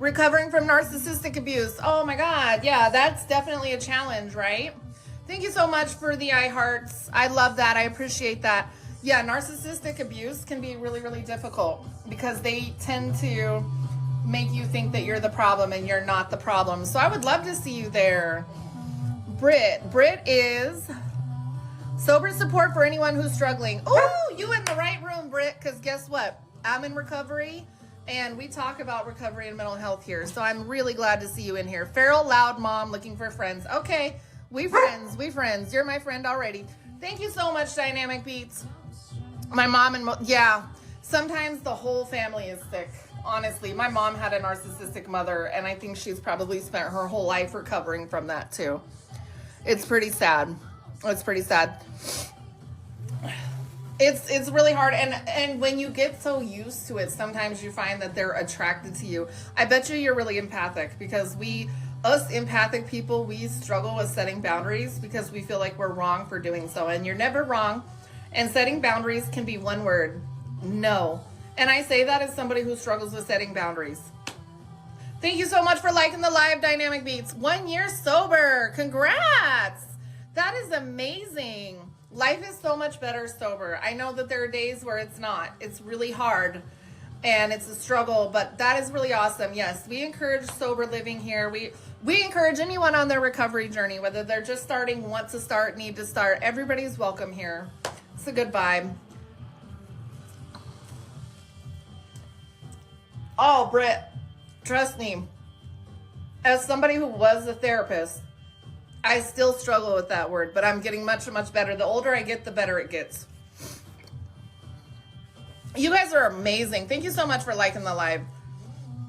Recovering from narcissistic abuse. Oh my God. Yeah, that's definitely a challenge, right? Thank you so much for the I hearts. I love that. I appreciate that. Yeah, narcissistic abuse can be really, really difficult because they tend to make you think that you're the problem and you're not the problem. So I would love to see you there. Britt is sober support for anyone who's struggling. Oh, you in the right room, Britt, because guess what? I'm in recovery and we talk about recovery and mental health here. So I'm really glad to see you in here. Feral loud mom looking for friends. Okay, we friends. You're my friend already. Thank you so much, Dynamic Beats. My mom and yeah, sometimes the whole family is sick. Honestly, my mom had a narcissistic mother, and I think she's probably spent her whole life recovering from that too. It's pretty sad. It's pretty sad. It's really hard, and when you get so used to it, sometimes you find that they're attracted to you. I bet you're really empathic, because us empathic people, we struggle with setting boundaries because we feel like we're wrong for doing so, and you're never wrong. And setting boundaries can be one word: no. And I say that as somebody who struggles with setting boundaries. Thank you so much for liking the live, Dynamic Beats. 1 year sober. Congrats. That is amazing. Life is so much better sober. I know that there are days where it's not. It's really hard and it's a struggle, but that is really awesome. Yes, we encourage sober living here. We encourage anyone on their recovery journey, whether they're just starting, want to start, need to start. Everybody's welcome here. It's a good vibe. Oh, Britt, trust me, as somebody who was a therapist, I still struggle with that word, but I'm getting much, much better. The older I get, the better it gets. You guys are amazing. Thank you so much for liking the live.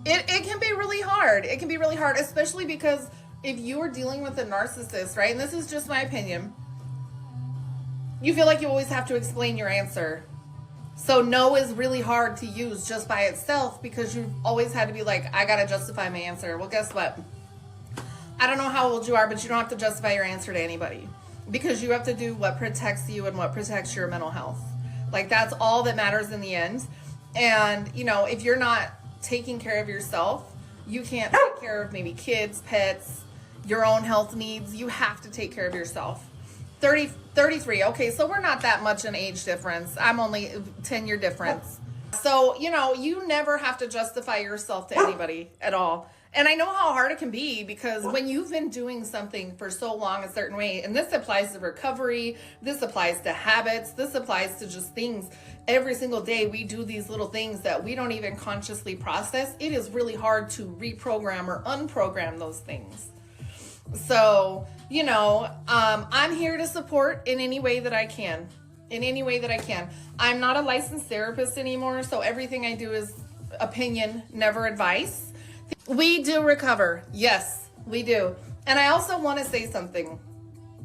It can be really hard. It can be really hard, especially because if you are dealing with a narcissist, right, and this is just my opinion, you feel like you always have to explain your answer. So no is really hard to use just by itself because you've always had to be like, I got to justify my answer. Well, guess what? I don't know how old you are, but you don't have to justify your answer to anybody because you have to do what protects you and what protects your mental health. Like, that's all that matters in the end. And, you know, if you're not taking care of yourself, you can't take care of maybe kids, pets, your own health needs. You have to take care of yourself. 33. Okay, so we're not that much an age difference. I'm only 10-year difference. So, you know, you never have to justify yourself to anybody at all. And I know how hard it can be because when you've been doing something for so long a certain way, and this applies to recovery, this applies to habits, this applies to just things. Every single day we do these little things that we don't even consciously process. It is really hard to reprogram or unprogram those things. So, you know, I'm here to support in any way that I can. In any way that I can. I'm not a licensed therapist anymore, so everything I do is opinion, never advice. We do recover. Yes, we do. And I also want to say something.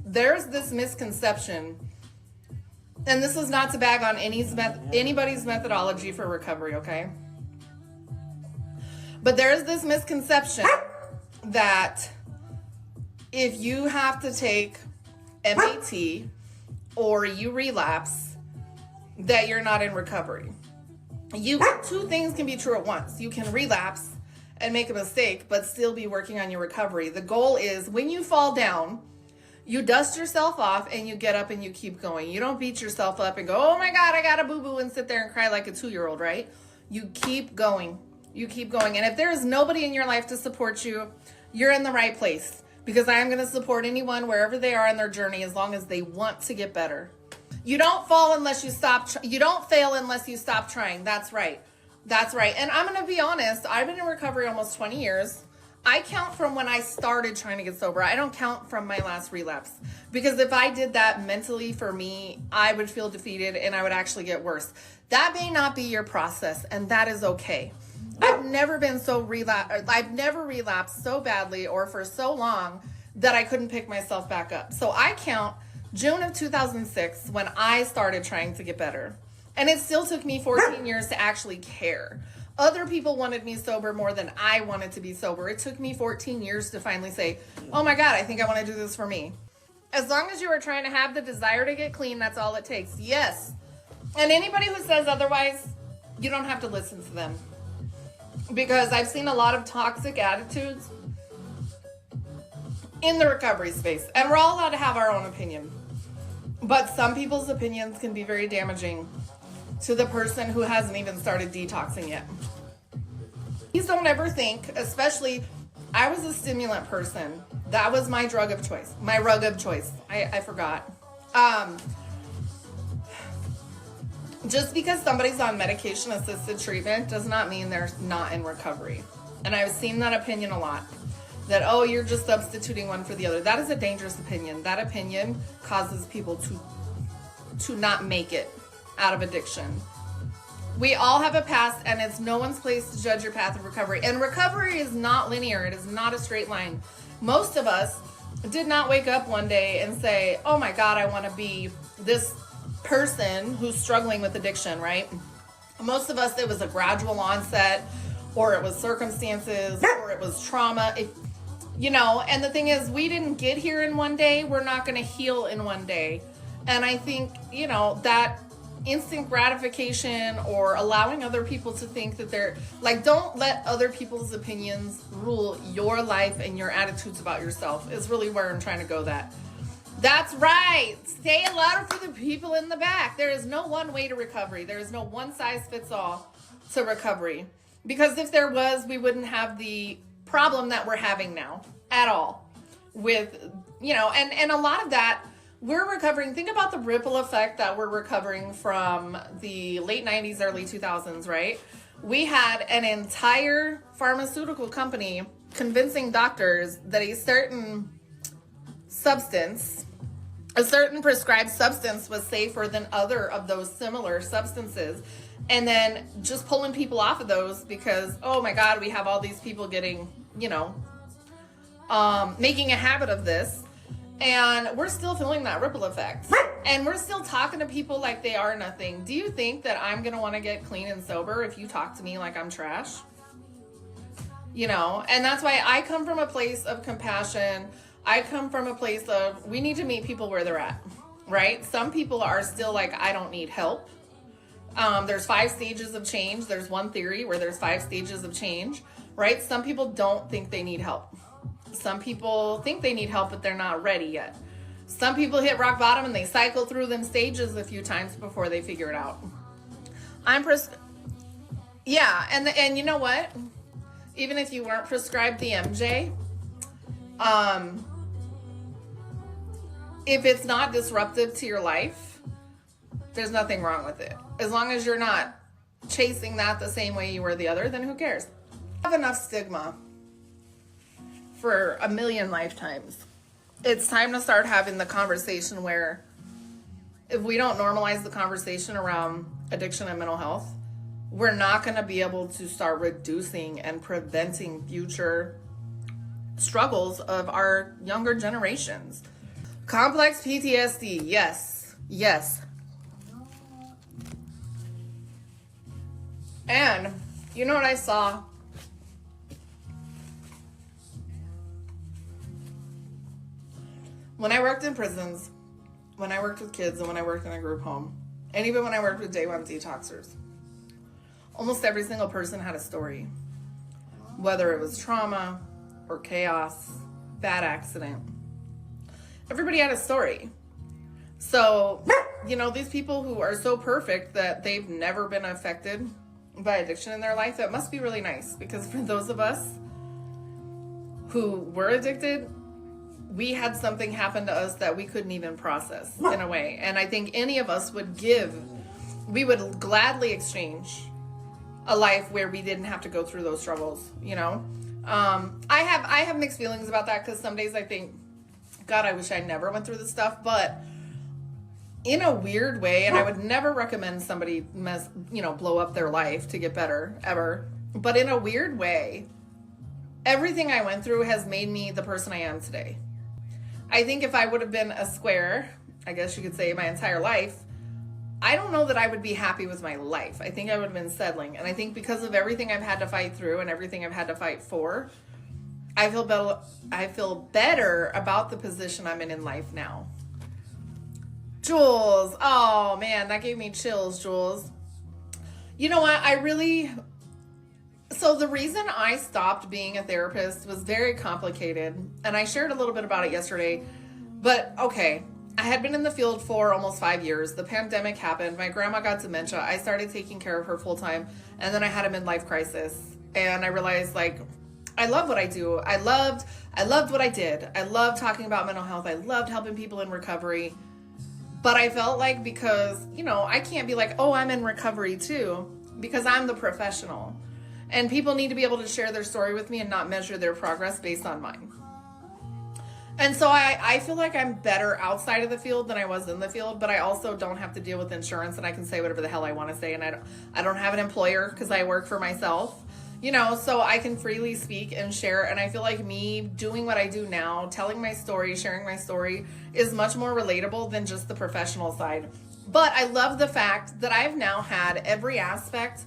There's this misconception, and this is not to bag on anybody's methodology for recovery, okay? But there's this misconception that if you have to take MAT or you relapse, that you're not in recovery. Two things can be true at once. You can relapse and make a mistake, but still be working on your recovery. The goal is when you fall down, you dust yourself off and you get up and you keep going. You don't beat yourself up and go, oh my God, I got a boo-boo, and sit there and cry like a 2-year-old, right? You keep going. You keep going. And if there is nobody in your life to support you, you're in the right place, because I am going to support anyone wherever they are in their journey as long as they want to get better. You don't fall unless you stop. You don't fail unless you stop trying. That's right. That's right. And I'm going to be honest, I've been in recovery almost 20 years. I count from when I started trying to get sober. I don't count from my last relapse, because if I did that mentally for me, I would feel defeated and I would actually get worse. That may not be your process, and that is okay. I've never relapsed so badly or for so long that I couldn't pick myself back up. So I count June of 2006 when I started trying to get better. And it still took me 14 years to actually care. Other people wanted me sober more than I wanted to be sober. It took me 14 years to finally say, oh my God, I think I want to do this for me. As long as you are trying to have the desire to get clean, that's all it takes. Yes. And anybody who says otherwise, you don't have to listen to them. because I've seen a lot of toxic attitudes in the recovery space, and we're all allowed to have our own opinion, but some people's opinions can be very damaging to the person who hasn't even started detoxing yet. Please don't ever think, especially, I was a stimulant person. That was my drug of choice, my rug of choice. I forgot. Just because somebody's on medication assisted treatment does not mean they're not in recovery. And I've seen that opinion a lot. That, oh, you're just substituting one for the other. That is a dangerous opinion. That opinion causes people to not make it out of addiction. We all have a past, and it's no one's place to judge your path of recovery. And recovery is not linear. It is not a straight line. Most of us did not wake up one day and say, oh my God, I want to be this person who's struggling with addiction, right? Most of us, it was a gradual onset, or it was circumstances, or it was trauma. And the thing is, we didn't get here in one day. We're not going to heal in one day. And I think, that instant gratification or allowing other people to think that they're like, don't let other people's opinions rule your life and your attitudes about yourself is really where I'm trying to go. That's right. Say it louder for the people in the back. There is no one way to recovery. There is no one size fits all to recovery. Because if there was, we wouldn't have the problem that we're having now at all with, and a lot of that we're recovering. Think about the ripple effect that we're recovering from the late 90s, early 2000s, right? We had an entire pharmaceutical company convincing doctors that a certain prescribed substance was safer than other of those similar substances. And then just pulling people off of those because, oh my God, we have all these people getting, making a habit of this. And we're still feeling that ripple effect. And we're still talking to people like they are nothing. Do you think that I'm going to want to get clean and sober if you talk to me like I'm trash? And that's why I come from a place of compassion. I come from a place of, we need to meet people where they're at, right? Some people are still like, I don't need help. There's 5 stages of change. There's one theory where there's 5 stages of change, right? Some people don't think they need help. Some people think they need help, but they're not ready yet. Some people hit rock bottom and they cycle through them stages a few times before they figure it out. Yeah, and you know what? Even if you weren't prescribed the MJ, if it's not disruptive to your life, there's nothing wrong with it. As long as you're not chasing that the same way you were the other, then who cares? I have enough stigma for a million lifetimes. It's time to start having the conversation where if we don't normalize the conversation around addiction and mental health, we're not going to be able to start reducing and preventing future struggles of our younger generations. Complex PTSD, yes. And you know what I saw? When I worked in prisons, when I worked with kids, and when I worked in a group home, and even when I worked with day one detoxers, almost every single person had a story. Whether it was trauma or chaos, bad accident. Everybody had a story. So, these people who are so perfect that they've never been affected by addiction in their life, that must be really nice. Because for those of us who were addicted, we had something happen to us that we couldn't even process in a way. And I think any of us we would gladly exchange a life where we didn't have to go through those struggles, I have mixed feelings about that, because some days I think, God, I wish I never went through this stuff. But in a weird way, and I would never recommend somebody blow up their life to get better, ever. But in a weird way, everything I went through has made me the person I am today. I think if I would have been a square, I guess you could say, my entire life, I don't know that I would be happy with my life. I think I would have been settling. And I think because of everything I've had to fight through and everything I've had to fight for, I feel better about the position I'm in life now. Jules, oh man, that gave me chills, Jules. You know what? So the reason I stopped being a therapist was very complicated, and I shared a little bit about it yesterday. But okay, I had been in the field for almost 5 years. The pandemic happened. My grandma got dementia. I started taking care of her full time, and then I had a midlife crisis. And I realized, like, I love what I do. I loved what I did. I loved talking about mental health. I loved helping people in recovery. But I felt like, because, you know, I can't be like, oh, I'm in recovery too, because I'm the professional. And people need to be able to share their story with me and not measure their progress based on mine. And so I feel like I'm better outside of the field than I was in the field, but I also don't have to deal with insurance, and I can say whatever the hell I want to say. And I don't have an employer because I work for myself, you know, so I can freely speak and share. And I feel like me doing what I do now, telling my story, sharing my story, is much more relatable than just the professional side. But I love the fact that I've now had every aspect.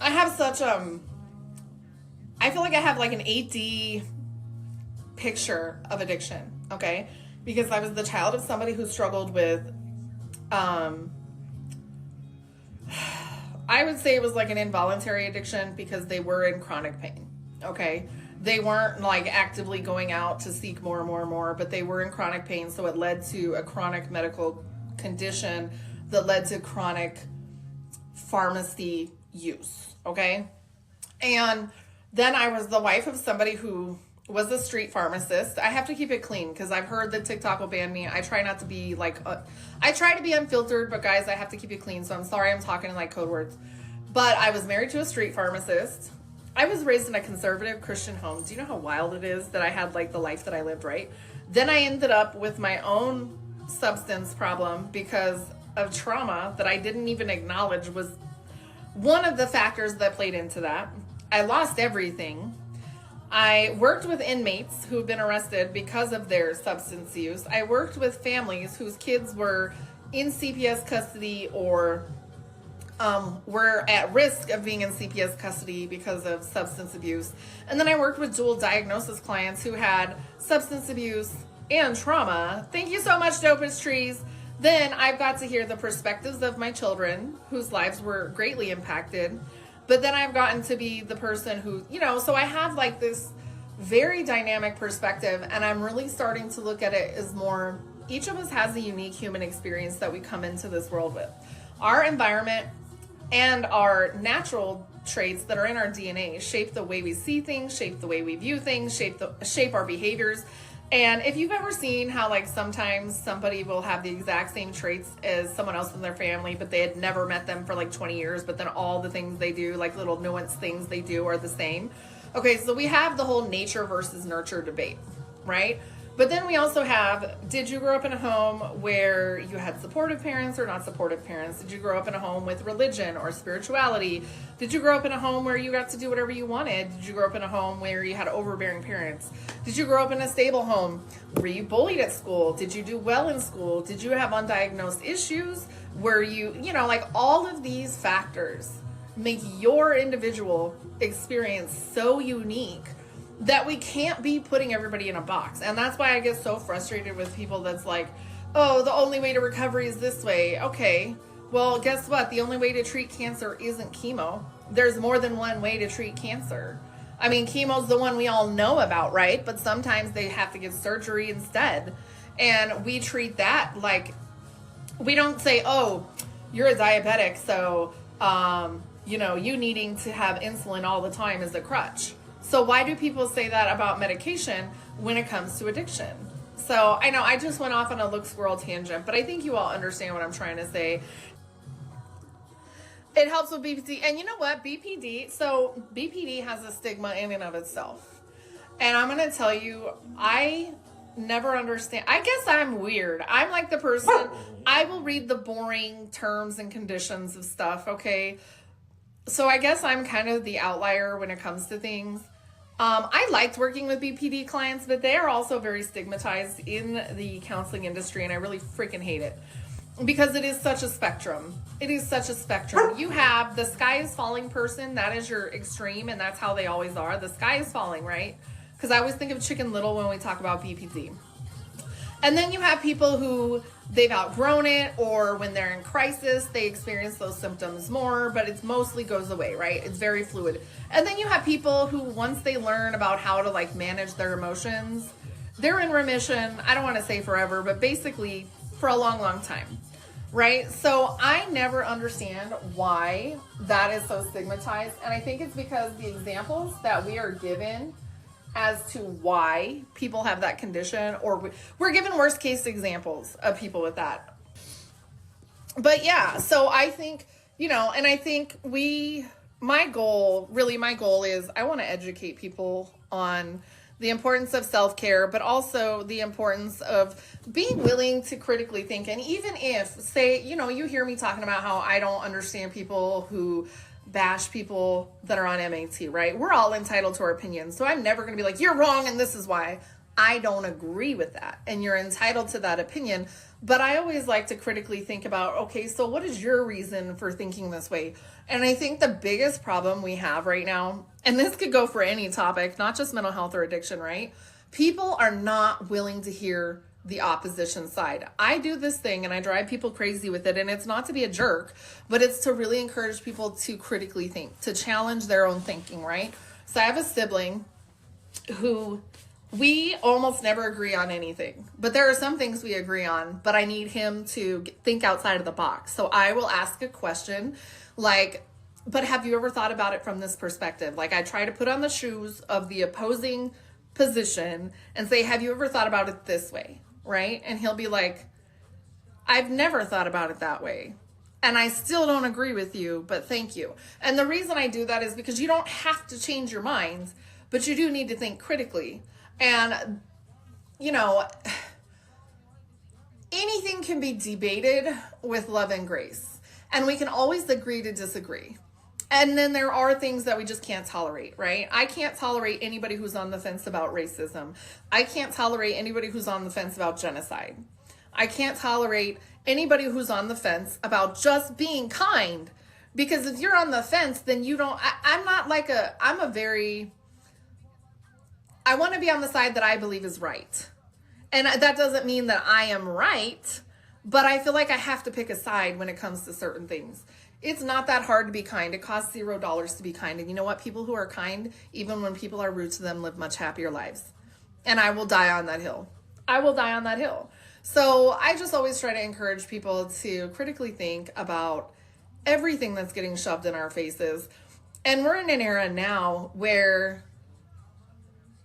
I have such I feel like I have like an 8D picture of addiction, okay? Because I was the child of somebody who struggled with, I would say it was like an involuntary addiction because they were in chronic pain, okay? They weren't like actively going out to seek more and more and more, but they were in chronic pain, so it led to a chronic medical condition that led to chronic pharmacy use. Okay. And then I was the wife of somebody who was a street pharmacist. I have to keep it clean because I've heard that TikTok will ban me. I try not to be like, I try to be unfiltered, but guys, I have to keep it clean. So I'm sorry I'm talking in like code words. But I was married to a street pharmacist. I was raised in a conservative Christian home. Do you know how wild it is that I had like the life that I lived, right? Then I ended up with my own substance problem because of trauma that I didn't even acknowledge was one of the factors that played into that. I lost everything. I worked with inmates who've been arrested because of their substance use. I worked with families whose kids were in CPS custody or were at risk of being in CPS custody because of substance abuse. And then I worked with dual diagnosis clients who had substance abuse and trauma. Thank you so much, Dopest Trees. Then I've got to hear the perspectives of my children whose lives were greatly impacted. But then I've gotten to be the person who, you know, so I have like this very dynamic perspective, and I'm really starting to look at it as more, each of us has a unique human experience that we come into this world with. Our environment and our natural traits that are in our DNA shape the way we see things, shape the way we view things, shape our behaviors. And if you've ever seen how like sometimes somebody will have the exact same traits as someone else in their family, but they had never met them for like 20 years, but then all the things they do, like little nuanced things they do, are the same. Okay, so we have the whole nature versus nurture debate, right? But then we also have, did you grow up in a home where you had supportive parents or not supportive parents? Did you grow up in a home with religion or spirituality? Did you grow up in a home where you got to do whatever you wanted? Did you grow up in a home where you had overbearing parents? Did you grow up in a stable home? Were you bullied at school? Did you do well in school? Did you have undiagnosed issues? Were you, you know, like all of these factors make your individual experience so unique that we can't be putting everybody in a box. And that's why I get so frustrated with people that's like, oh, the only way to recovery is this way. Okay, well, guess what? The only way to treat cancer isn't chemo. There's more than one way to treat cancer. I mean, chemo's the one we all know about, right? But sometimes they have to get surgery instead. And we treat that like, we don't say, oh, you're a diabetic, so, you know, you needing to have insulin all the time is a crutch. So why do people say that about medication when it comes to addiction? So I know I just went off on a look squirrel tangent, but I think you all understand what I'm trying to say. It helps with BPD. And you know what? So BPD has a stigma in and of itself. And I'm going to tell you, I never understand. I guess I'm weird. I'm like the person, I will read the boring terms and conditions of stuff, okay? So I guess I'm kind of the outlier when it comes to things. I liked working with BPD clients, but they are also very stigmatized in the counseling industry, and I really freaking hate it because it is such a spectrum. It is such a spectrum. You have the sky is falling person, that is your extreme, and that's how they always are. The sky is falling, right? Because I always think of Chicken Little when we talk about BPD. And then you have people who they've outgrown it, or when they're in crisis, they experience those symptoms more, but it mostly goes away, right? It's very fluid. And then you have people who, once they learn about how to like manage their emotions, they're in remission. I don't want to say forever, but basically for a long, long time, right? So I never understand why that is so stigmatized. And I think it's because the examples that we are given as to why people have that condition, or we're given worst case examples of people with that. But yeah, so I think, and I think my goal is I want to educate people on the importance of self-care, but also the importance of being willing to critically think. And even if, say, you hear me talking about how I don't understand people who bash people that are on MAT, right? We're all entitled to our opinions. So I'm never going to be like, you're wrong and this is why. I don't agree with that. And you're entitled to that opinion. But I always like to critically think about, okay, so what is your reason for thinking this way? And I think the biggest problem we have right now, and this could go for any topic, not just mental health or addiction, right? People are not willing to hear the opposition side. I do this thing and I drive people crazy with it, and it's not to be a jerk, but it's to really encourage people to critically think, to challenge their own thinking, right? So I have a sibling who we almost never agree on anything, but there are some things we agree on, but I need him to think outside of the box. So I will ask a question like, but have you ever thought about it from this perspective? Like, I try to put on the shoes of the opposing position and say, have you ever thought about it this way? Right? And he'll be like, I've never thought about it that way. And I still don't agree with you, but thank you. And the reason I do that is because you don't have to change your mind, but you do need to think critically. And, anything can be debated with love and grace. And we can always agree to disagree. And then there are things that we just can't tolerate, right? I can't tolerate anybody who's on the fence about racism. I can't tolerate anybody who's on the fence about genocide. I can't tolerate anybody who's on the fence about just being kind. Because if you're on the fence, then you don't, I want to be on the side that I believe is right. And that doesn't mean that I am right, but I feel like I have to pick a side when it comes to certain things. It's not that hard to be kind. It costs $0 to be kind. And you know what? People who are kind, even when people are rude to them, live much happier lives. And I will die on that hill. So I just always try to encourage people to critically think about everything that's getting shoved in our faces. And we're in an era now where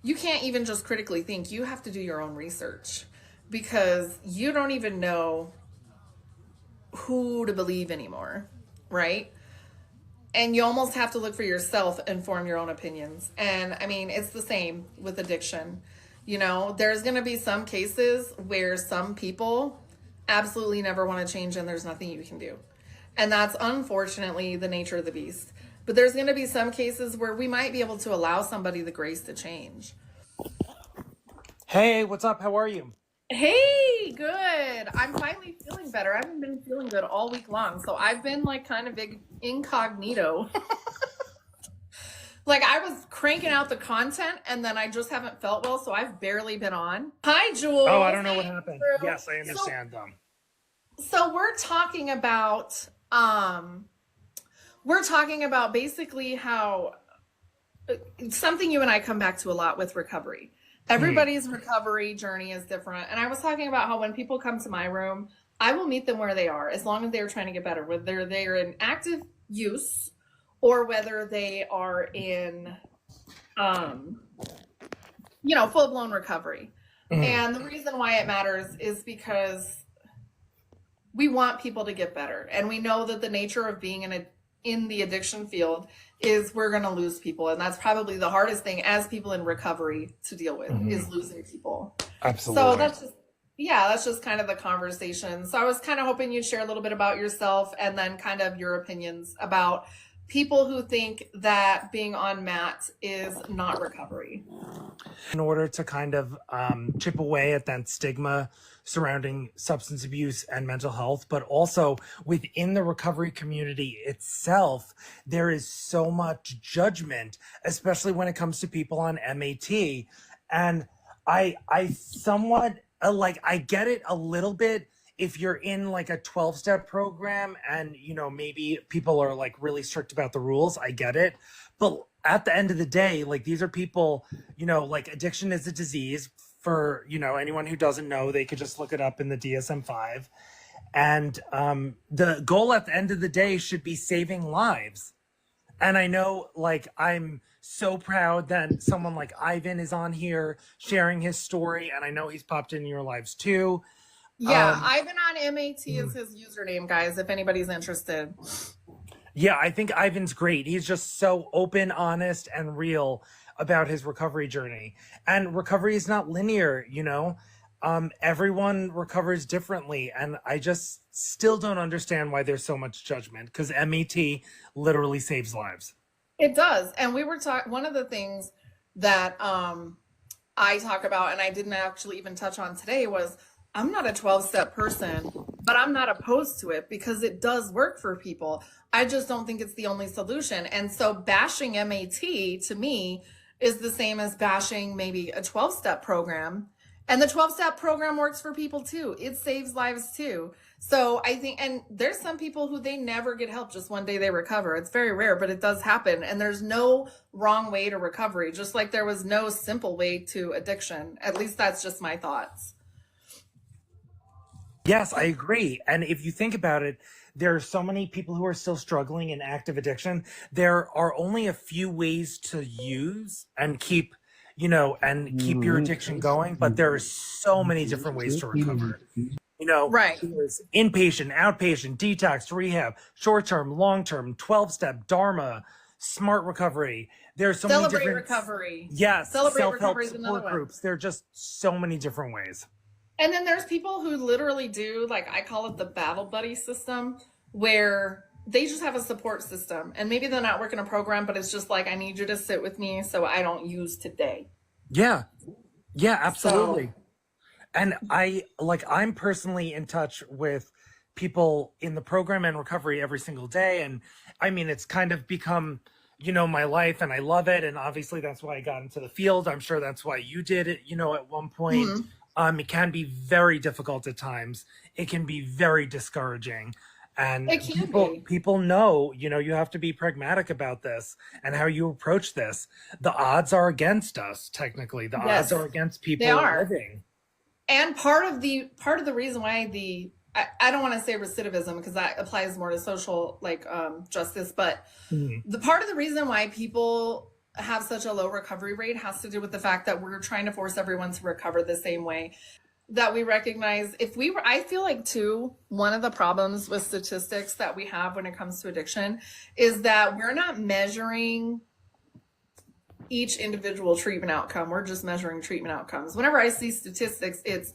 you can't even just critically think. You have to do your own research, because you don't even know who to believe anymore. Right? And you almost have to look for yourself and form your own opinions. And I mean, it's the same with addiction. There's going to be some cases where some people absolutely never want to change and there's nothing you can do. And that's unfortunately the nature of the beast. But there's going to be some cases where we might be able to allow somebody the grace to change. Hey, what's up? How are you? Hey, good. I'm finally feeling better. I haven't been feeling good all week long. So I've been like kind of incognito. Like, I was cranking out the content and then I just haven't felt well. So I've barely been on. Hi, Jules. Oh, I don't know what happened. Yes, I understand them. So we're talking about basically how something you and I come back to a lot with recovery. Everybody's recovery journey is different. And I was talking about how when people come to my room, I will meet them where they are, as long as they're trying to get better, whether they're in active use or whether they are in, full-blown recovery. And the reason why it matters is because we want people to get better. And we know that the nature of being in the addiction field is we're going to lose people. And that's probably the hardest thing as people in recovery to deal with, is losing people. Absolutely. So that's just kind of the conversation. So I was kind of hoping you'd share a little bit about yourself and then kind of your opinions about people who think that being on MAT is not recovery. In order to kind of chip away at that stigma surrounding substance abuse and mental health, but also within the recovery community itself, there is so much judgment, especially when it comes to people on MAT. And I somewhat like I get it a little bit if you're in like a 12-step program and maybe people are like really strict about the rules. I get it. But at the end of the day, like these are people, like addiction is a disease. For anyone who doesn't know, they could just look it up in the DSM-5. And the goal at the end of the day should be saving lives. And I know, like, I'm so proud that someone like Ivan is on here sharing his story, and I know he's popped in your lives too. Yeah, Ivan on MAT is his username, guys, if anybody's interested. Yeah, I think Ivan's great. He's just so open, honest, and real about his recovery journey. And recovery is not linear, everyone recovers differently, and I just still don't understand why there's so much judgment, because MET literally saves lives. It does. And we were talking, one of the things that I talk about, and I didn't actually even touch on today, was I'm not a 12-step person, but I'm not opposed to it because it does work for people. I just don't think it's the only solution. And so bashing MAT to me is the same as bashing maybe a 12-step program. And the 12-step program works for people too. It saves lives too. So I think, and there's some people who they never get help, just one day they recover. It's very rare, but it does happen. And there's no wrong way to recovery, just like there was no simple way to addiction. At least that's just my thoughts. Yes, I agree. And if you think about it, there are so many people who are still struggling in active addiction. There are only a few ways to use and keep your addiction going, but there are so many different ways to recover. Right. There's inpatient, outpatient, detox, rehab, short-term, long-term, 12-step, Dharma, smart recovery. There's so Celebrate many different recovery. Yes, Celebrate self-help recovery is another support one. groups. There are just so many different ways. And then there's people who literally do, like, I call it the battle buddy system, where they just have a support system. And maybe they're not working a program, but it's just like, I need you to sit with me so I don't use today. Yeah. Yeah, absolutely. And I'm personally in touch with people in the program and recovery every single day. And I mean, it's kind of become, my life, and I love it. And obviously that's why I got into the field. I'm sure that's why you did it, at one point. Mm-hmm. It can be very difficult at times. It can be very discouraging. And It can people know, you have to be pragmatic about this and how you approach this. The odds are against us, technically. The odds are against people living. And part of the reason why I don't want to say recidivism, because that applies more to social justice, but the part of the reason why people have such a low recovery rate has to do with the fact that we're trying to force everyone to recover the same way. That we recognize I feel like too, one of the problems with statistics that we have when it comes to addiction is that we're not measuring each individual treatment outcome. We're just measuring treatment outcomes. Whenever I see statistics, it's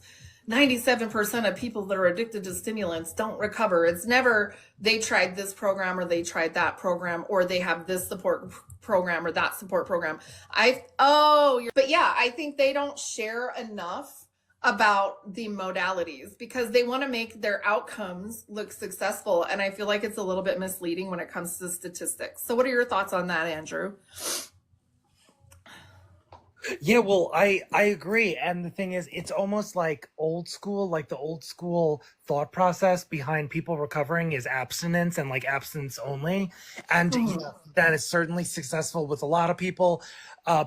97% of people that are addicted to stimulants don't recover. It's never they tried this program or they tried that program or they have this support program or that support program. But yeah, I think they don't share enough about the modalities because they want to make their outcomes look successful. And I feel like it's a little bit misleading when it comes to statistics. So what are your thoughts on that, Andrew? Yeah, well, I agree. And the thing is, it's almost like old school, like the old school thought process behind people recovering is abstinence and like abstinence only. And that is certainly successful with a lot of people.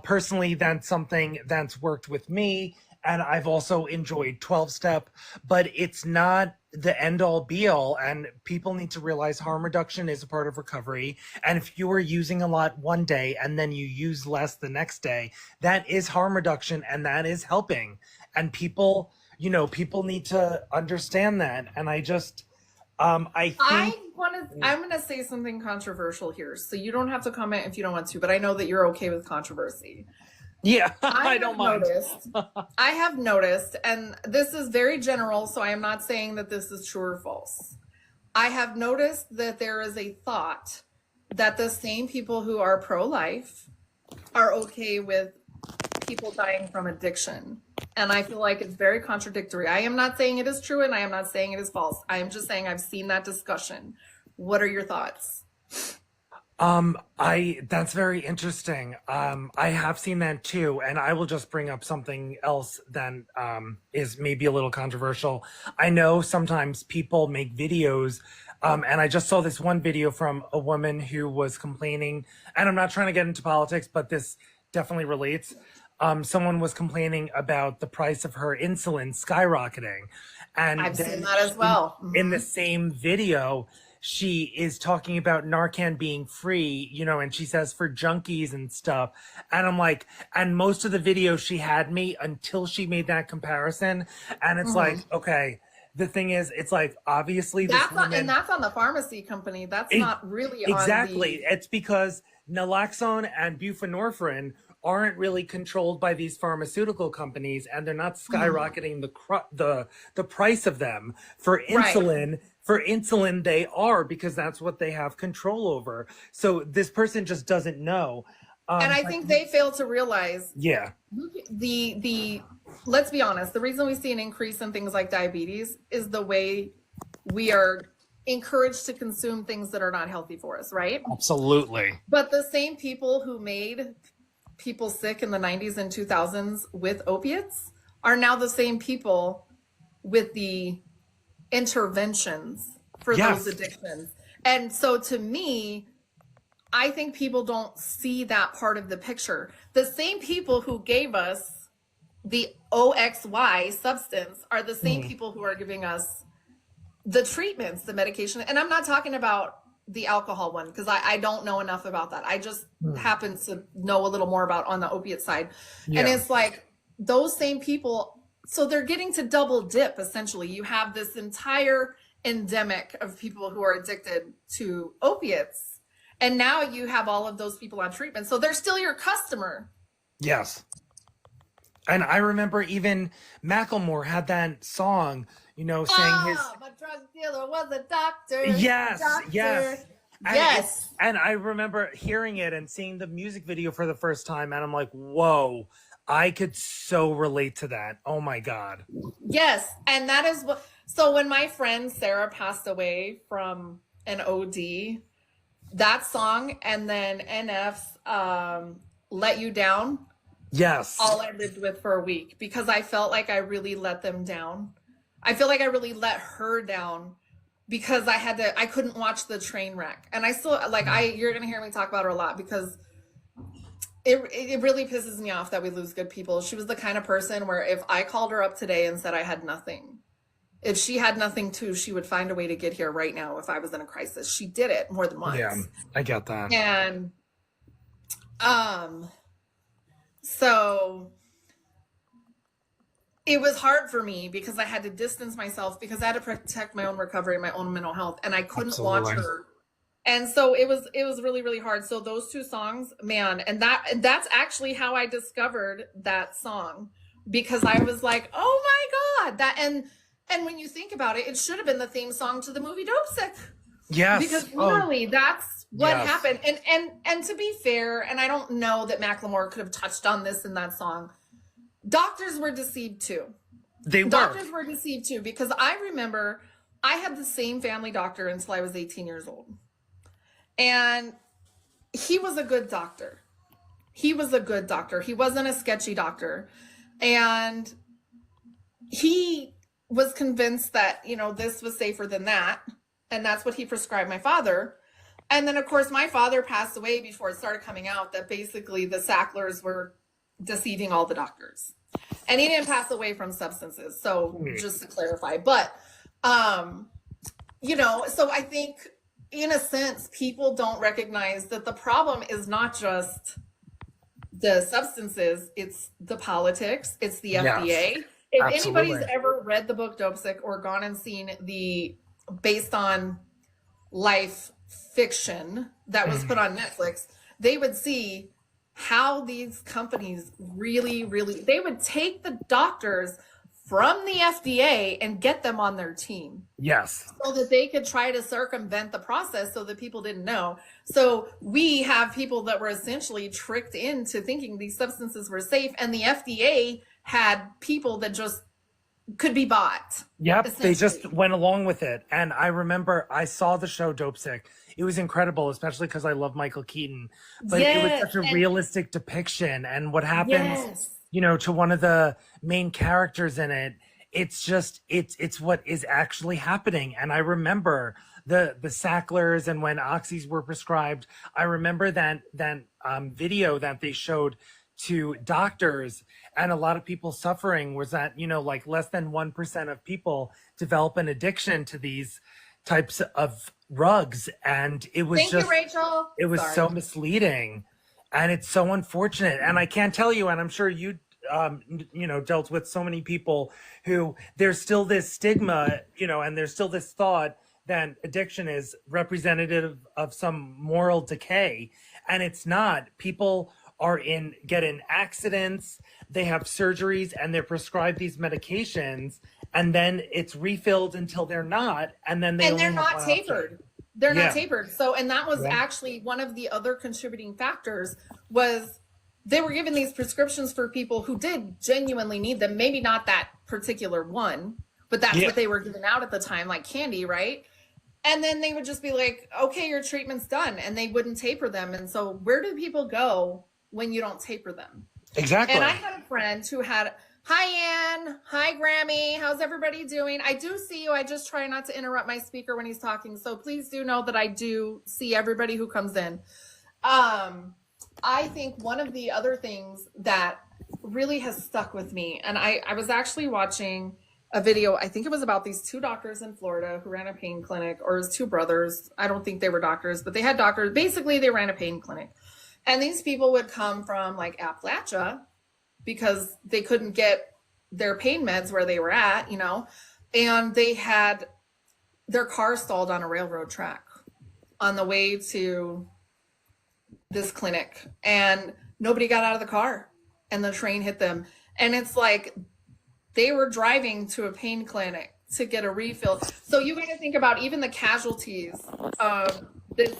Personally, that's something that's worked with me. And I've also enjoyed 12-step, but it's not the end all be all. And people need to realize harm reduction is a part of recovery. And if you are using a lot one day and then you use less the next day, that is harm reduction and that is helping. And people need to understand that. And I just, I'm going to say something controversial here. So you don't have to comment if you don't want to, but I know that you're okay with controversy. Yeah, I don't mind. I have noticed, and this is very general, so I am not saying that this is true or false. I have noticed that there is a thought that the same people who are pro-life are okay with people dying from addiction. And I feel like it's very contradictory. I am not saying it is true, and I am not saying it is false. I am just saying I've seen that discussion. What are your thoughts? That's very interesting. I have seen that too, and I will just bring up something else that is maybe a little controversial. I know sometimes people make videos, and I just saw this one video from a woman who was complaining, and I'm not trying to get into politics, but this definitely relates. Someone was complaining about the price of her insulin skyrocketing, and I've seen then that as well. in the same video, she is talking about Narcan being free, and she says for junkies and stuff. And I'm like, and most of the video she had me until she made that comparison. And it's like, okay, the thing is, it's like, obviously this That's woman, and that's on the pharmacy company. That's it- not really exactly. on the. It's because naloxone and buprenorphine aren't really controlled by these pharmaceutical companies, and they're not skyrocketing the price of them. For Right. insulin, they are, because that's what they have control over. So this person just doesn't know. And I think they fail to realize Yeah. the let's be honest, the reason we see an increase in things like diabetes is the way we are encouraged to consume things that are not healthy for us, right? Absolutely. But the same people who made people sick in the 90s and 2000s with opiates are now the same people with the interventions for Yes. those addictions. And so to me, I think people don't see that part of the picture. The same people who gave us the OXY substance are the same people who are giving us the treatments, the medication. And I'm not talking about the alcohol one, because I don't know enough about that. I just happen to know a little more about on the opiate side. Yeah. And it's like those same people, so they're getting to double dip essentially. You have this entire endemic of people who are addicted to opiates. And now you have all of those people on treatment. So they're still your customer. Yes. And I remember even Macklemore had that song, saying his. My drug dealer was a doctor. Yes, Doctor. yes. And Yes. and I remember hearing it and seeing the music video for the first time, and I'm like, whoa, I could so relate to that. Oh my God. Yes. And that is what, so when my friend Sarah passed away from an OD, that song and then NF's Let You Down, Yes. all I lived with for a week, because I felt like I really let them down. I feel like I really let her down because I couldn't watch the train wreck. And I still, you're going to hear me talk about her a lot because it really pisses me off that we lose good people. She was the kind of person where if I called her up today and said I had nothing, if she had nothing too, she would find a way to get here right now if I was in a crisis. She did it more than once. Yeah, I get that. And so it was hard for me because I had to distance myself because I had to protect my own recovery and my own mental health, and I couldn't watch her. And so it was really, really hard. So those two songs, man, and that's actually how I discovered that song, because I was like, oh my God, that and when you think about it, it should have been the theme song to the movie Dope Sick. Yes. Because literally that's what Yes. happened. And to be fair, and I don't know that Macklemore could have touched on this in that song, doctors were deceived too. Doctors were deceived too, because I remember I had the same family doctor until I was 18 years old. And he was a good doctor. He wasn't a sketchy doctor. And he was convinced that, this was safer than that. And that's what he prescribed my father. And then, of course, my father passed away before it started coming out that basically the Sacklers were deceiving all the doctors. And he didn't pass away from substances. So just to clarify. But, so I think in a sense, people don't recognize that the problem is not just the substances, it's the politics, it's the FDA. Yes, if absolutely. anybody's ever read the book Dope Sick or gone and seen the based on life fiction that was put on Netflix, they would see how these companies really, they would take the doctors from the FDA and get them on their team. Yes. So that they could try to circumvent the process so that people didn't know. So we have people that were essentially tricked into thinking these substances were safe, and the FDA had people that just could be bought. Yep, they just went along with it. And I remember I saw the show Dope Sick. it was incredible, especially because I love Michael Keaton. But it was Yes. such a And realistic depiction, and what happens, yes. to one of the main characters in it, it's just it's what is actually happening. And I remember the Sacklers, and when oxys were prescribed, I remember that video that they showed to doctors, and a lot of people suffering was that, like less than 1% of people develop an addiction to these types of drugs. And it was Thank you, just, Rachel. it was Sorry. so misleading, and it's so unfortunate. And I can't tell you, and I'm sure you dealt with so many people who there's still this stigma, and there's still this thought that addiction is representative of some moral decay, and it's not. People get in accidents, they have surgeries, and they're prescribed these medications, and then it's refilled until they're not, and then And they're only have not one option. tapered. They're Yeah. not tapered. So, and that was Yeah. actually one of the other contributing factors was they were given these prescriptions for people who did genuinely need them. Maybe not that particular one, but that's Yeah. what they were giving out at the time, like candy, right? And then they would just be like, okay, your treatment's done. And they wouldn't taper them. And so where do people go when you don't taper them? Exactly. And I had a friend who had, hi, Ann. Hi, Grammy. How's everybody doing? I do see you. I just try not to interrupt my speaker when he's talking. So please do know that I do see everybody who comes in. I think one of the other things that really has stuck with me, and I was actually watching a video, I think it was about these two doctors in Florida who ran a pain clinic, or his two brothers. I don't think they were doctors, but they had doctors. Basically, they ran a pain clinic. And these people would come from like Appalachia because they couldn't get their pain meds where they were at, and they had their car stalled on a railroad track on the way to this clinic, and nobody got out of the car, and the train hit them. And it's like they were driving to a pain clinic to get a refill. So you got to think about even the casualties of this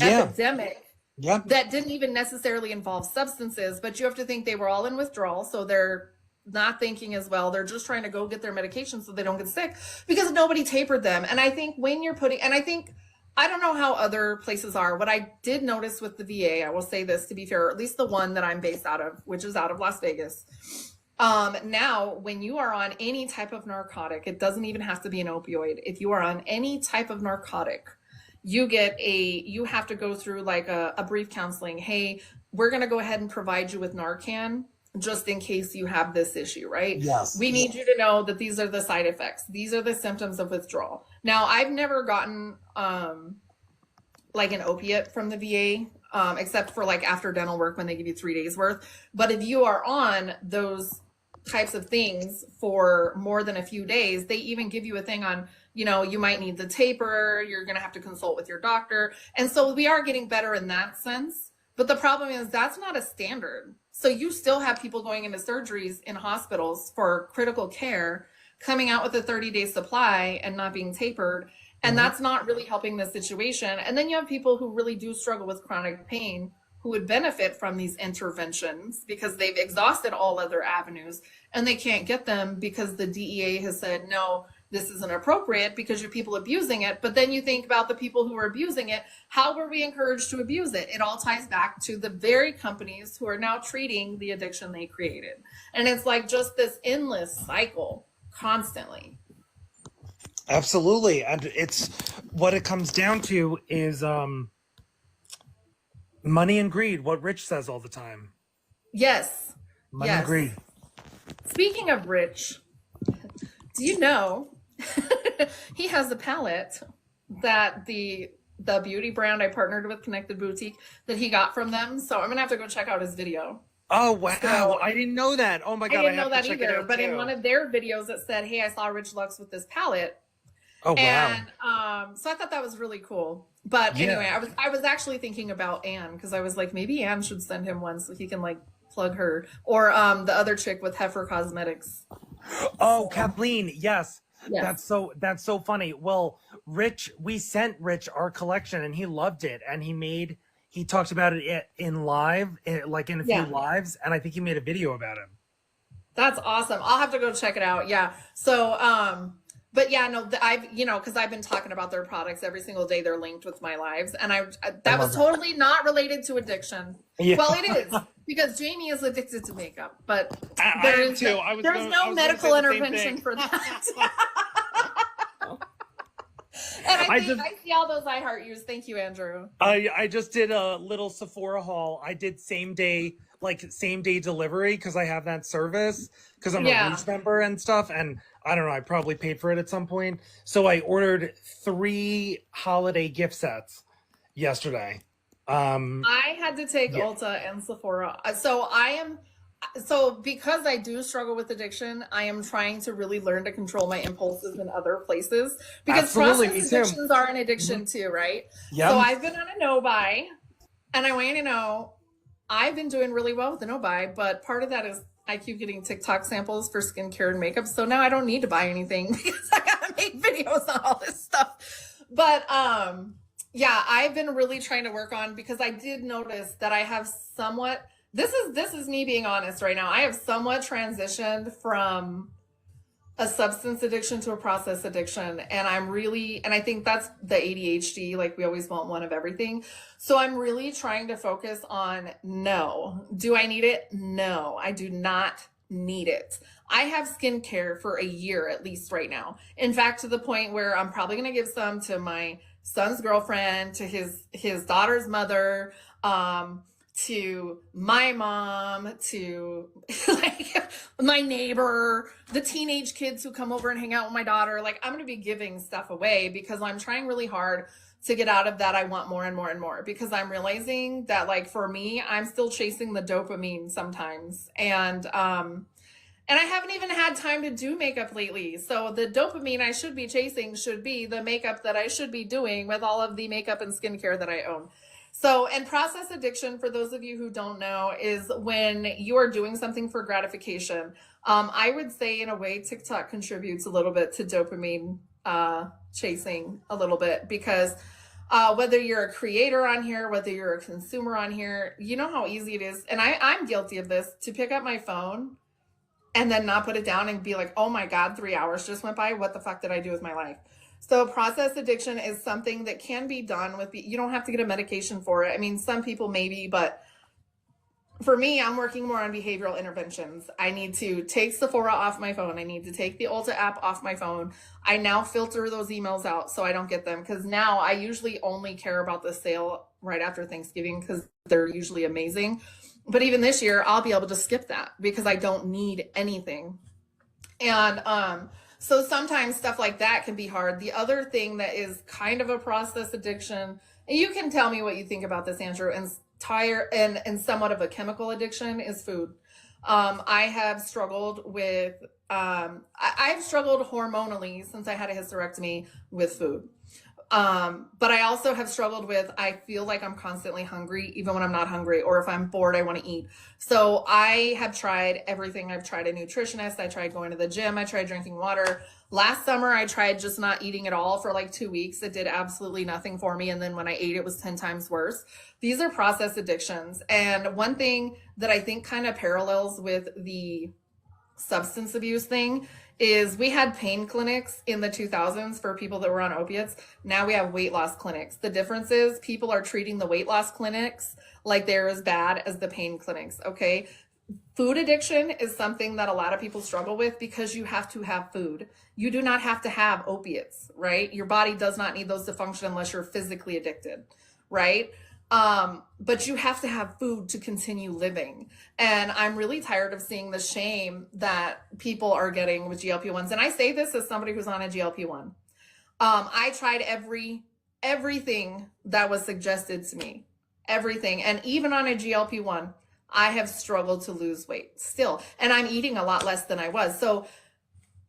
epidemic. Yep. That didn't even necessarily involve substances, but you have to think they were all in withdrawal. So they're not thinking as well. They're just trying to go get their medication so they don't get sick because nobody tapered them. And I think when you're I don't know how other places are. What I did notice with the VA, I will say this to be fair, or at least the one that I'm based out of, which is out of Las Vegas. Now, when you are on any type of narcotic, it doesn't even have to be an opioid. If you are on any type of narcotic, you have to go through like a brief counseling. Hey, we're going to go ahead and provide you with Narcan just in case you have this issue, right? Yes. We need you to know that these are the side effects. These are the symptoms of withdrawal. Now, I've never gotten like an opiate from the VA, except for like after dental work when they give you 3 days worth. But if you are on those types of things for more than a few days, they even give you a thing on, you might need the taper, you're going to have to consult with your doctor. And so we are getting better in that sense. But the problem is that's not a standard. So you still have people going into surgeries in hospitals for critical care, coming out with a 30-day supply and not being tapered. And that's not really helping the situation. And then you have people who really do struggle with chronic pain who would benefit from these interventions because they've exhausted all other avenues and they can't get them because the DEA has said, no, this isn't appropriate because you're people abusing it. But then you think about the people who are abusing it. How were we encouraged to abuse it? It all ties back to the very companies who are now treating the addiction they created. And it's like just this endless cycle constantly. Absolutely. And it's what it comes down to is money and greed, what Rich says all the time. Yes. Money and greed. Speaking of Rich, do you know he has a palette that the beauty brand I partnered with, Connected Boutique, that he got from them. So I'm gonna have to go check out his video. Oh wow! So, I didn't know that. Oh my god! I didn't know have that to check either. it out But too. in one of their videos, it said, "Hey, I saw Rich Lux with this palette." Oh wow! And so I thought that was really cool. But anyway, I was actually thinking about Anne because I was like, maybe Anne should send him one so he can like plug her, or the other chick with Heifer Cosmetics. Oh, Kathleen, yes. Yes. That's so funny. Well, we sent Rich our collection and he loved it, and he talked about it in live, like in a few lives, and I think he made a video about it. That's awesome. I'll have to go check it out. Yeah. So But yeah, no, I've, because I've been talking about their products every single day. They're linked with my lives. And I that love was that. totally not related to addiction. Yeah. Well, it is because Jamie is addicted to makeup, but I am too. there's no medical intervention for that. And I see all those I Heart Yous. Thank you, Andrew. I just did a little Sephora haul. I did same day delivery because I have that service because I'm a Rouge member and stuff. And I don't know, I probably paid for it at some point. So I ordered 3 holiday gift sets yesterday. I had to take Ulta and Sephora. So because I do struggle with addiction, I am trying to really learn to control my impulses in other places because Absolutely, process me too. addictions are an addiction too, right? Yeah. So I've been on a no buy, and I want you to know I've been doing really well with the no buy, but part of that is I keep getting TikTok samples for skincare and makeup, so now I don't need to buy anything because I gotta make videos on all this stuff. But yeah, I've been really trying to work on because I did notice that I have somewhat. This is me being honest right now. I have somewhat transitioned from a substance addiction to a process addiction. And I think that's the ADHD, like we always want one of everything. So I'm really trying to focus on no. Do I need it? No, I do not need it. I have skincare for a year at least right now. In fact, to the point where I'm probably going to give some to my son's girlfriend, to his daughter's mother, to my mom, to like my neighbor, the teenage kids who come over and hang out with my daughter. Like I'm going to be giving stuff away because I'm trying really hard to get out of that. I want more and more and more because I'm realizing that like for me, I'm still chasing the dopamine sometimes. And I haven't even had time to do makeup lately. So the dopamine I should be chasing should be the makeup that I should be doing with all of the makeup and skincare that I own. So, and process addiction, for those of you who don't know, is when you are doing something for gratification. I would say in a way, TikTok contributes a little bit to dopamine chasing a little bit because whether you're a creator on here, whether you're a consumer on here, you know how easy it is. And I'm guilty of this, to pick up my phone and then not put it down and be like, oh my God, 3 hours just went by. What the fuck did I do with my life? So process addiction is something that can be done with, you don't have to get a medication for it. I mean, some people maybe, but for me, I'm working more on behavioral interventions. I need to take Sephora off my phone. I need to take the Ulta app off my phone. I now filter those emails out so I don't get them, because now I usually only care about the sale right after Thanksgiving because they're usually amazing. But even this year, I'll be able to skip that because I don't need anything. And so sometimes stuff like that can be hard. The other thing that is kind of a process addiction, and you can tell me what you think about this, Andrew, and somewhat of a chemical addiction, is food. I have struggled with, I've struggled hormonally since I had a hysterectomy with food. But I also have struggled with, I feel like I'm constantly hungry, even when I'm not hungry, or if I'm bored, I want to eat. So I have tried everything. I've tried a nutritionist. I tried going to the gym. I tried drinking water. Last summer, I tried just not eating at all for like 2 weeks. It did absolutely nothing for me. And then when I ate, it was 10 times worse. These are process addictions. And one thing that I think kind of parallels with the substance abuse thing is we had pain clinics in the 2000s for people that were on opiates. Now we have weight loss clinics. The difference is people are treating the weight loss clinics like they're as bad as the pain clinics, okay? Food addiction is something that a lot of people struggle with because you have to have food. You do not have to have opiates, right? Your body does not need those to function unless you're physically addicted, right? But you have to have food to continue living. And I'm really tired of seeing the shame that people are getting with GLP-1s. And I say this as somebody who's on a GLP-1. I tried everything that was suggested to me, everything. And even on a GLP-1, I have struggled to lose weight still. And I'm eating a lot less than I was. So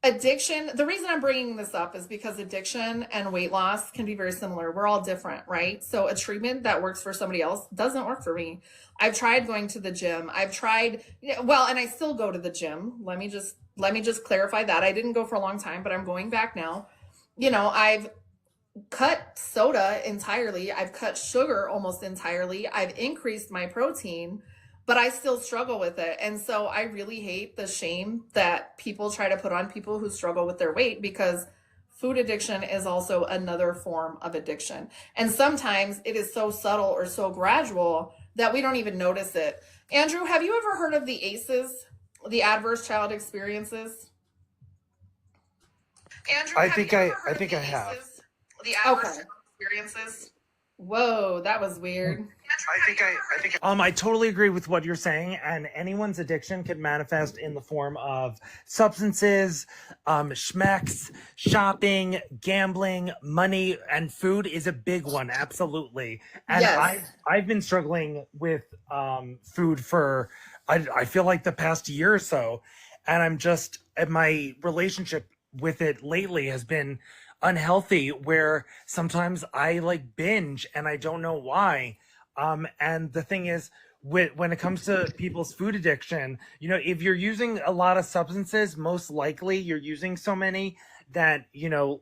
addiction, the reason I'm bringing this up is because addiction and weight loss can be very similar. We're all different, right? So a treatment that works for somebody else doesn't work for me. I've tried going to the gym. I've tried, well, and I still go to the gym. Let me just clarify that. I didn't go for a long time, but I'm going back now. I've cut soda entirely. I've cut sugar almost entirely. I've increased my protein, but I still struggle with it. And so I really hate the shame that people try to put on people who struggle with their weight, because food addiction is also another form of addiction. And sometimes it is so subtle or so gradual that we don't even notice it. Andrew, have you ever heard of the ACEs, the adverse child experiences? Andrew, I have think you I ever heard I of think the I have. ACEs, the adverse child experiences? Whoa, that was weird. I totally agree with what you're saying, and anyone's addiction can manifest in the form of substances, schmecks, shopping, gambling, money, and food is a big one, absolutely. And Yes. I've been struggling with food for I feel like the past year or so, and and my relationship with it lately has been unhealthy, where sometimes I like binge and I don't know why. And the thing is, when it comes to people's food addiction, if you're using a lot of substances, most likely you're using so many that,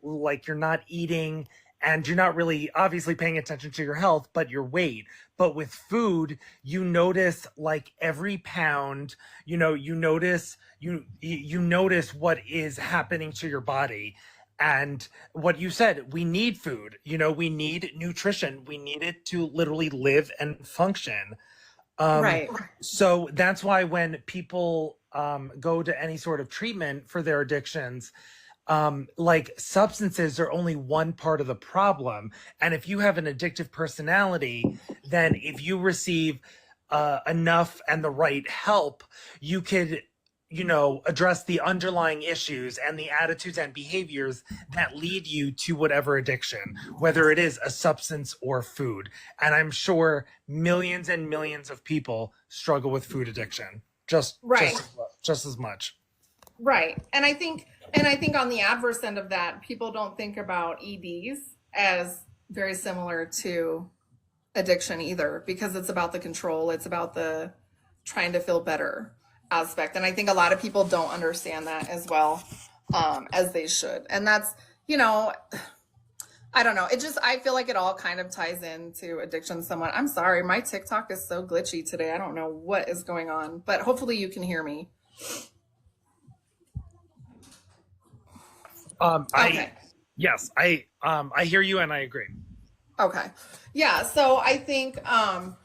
like you're not eating and you're not really obviously paying attention to your health, but your weight. But with food, you notice like every pound, you notice what is happening to your body. And what you said, we need food, we need nutrition. We need it to literally live and function. Um, Right. so that's why when people go to any sort of treatment for their addictions, like substances are only one part of the problem. And if you have an addictive personality, then if you receive enough and the right help, you could address the underlying issues and the attitudes and behaviors that lead you to whatever addiction, whether it is a substance or food. And I'm sure millions and millions of people struggle with food addiction Right. just as much. Right. And I think on the adverse end of that, people don't think about EDs as very similar to addiction either, because it's about the control, it's about the trying to feel better aspect. And I think a lot of people don't understand that as well, as they should. And that's, I don't know. I feel like it all kind of ties into addiction somewhat. I'm sorry, my TikTok is so glitchy today. I don't know what is going on, but hopefully you can hear me. Okay. Yes, I hear you and I agree. Okay. Yeah. So I think, and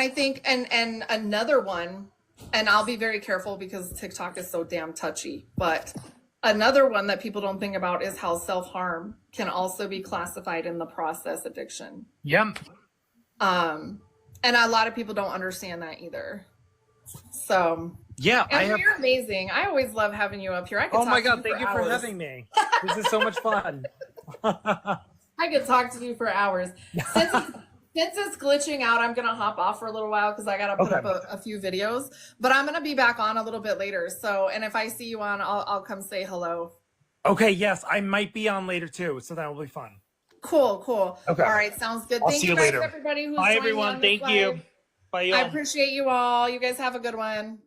I think, and another one, and I'll be very careful because TikTok is so damn touchy, but another one that people don't think about is how self-harm can also be classified in the process addiction. Yep. And a lot of people don't understand that either. So yeah, and you're amazing. I always love having you up here. I could oh my God, thank you for having me. This is so much fun. I could talk to you for hours. Since it's glitching out, I'm going to hop off for a little while because I got to put up a few videos. But I'm going to be back on a little bit later. So, and if I see you on, I'll come say hello. Okay, yes, I might be on later too. So that will be fun. Cool. Okay. All right, sounds good. I'll Thank see you you guys, later. everybody who's Bye, joining everyone. on this Thank you. live. Bye, I y'all. appreciate you all. You guys have a good one.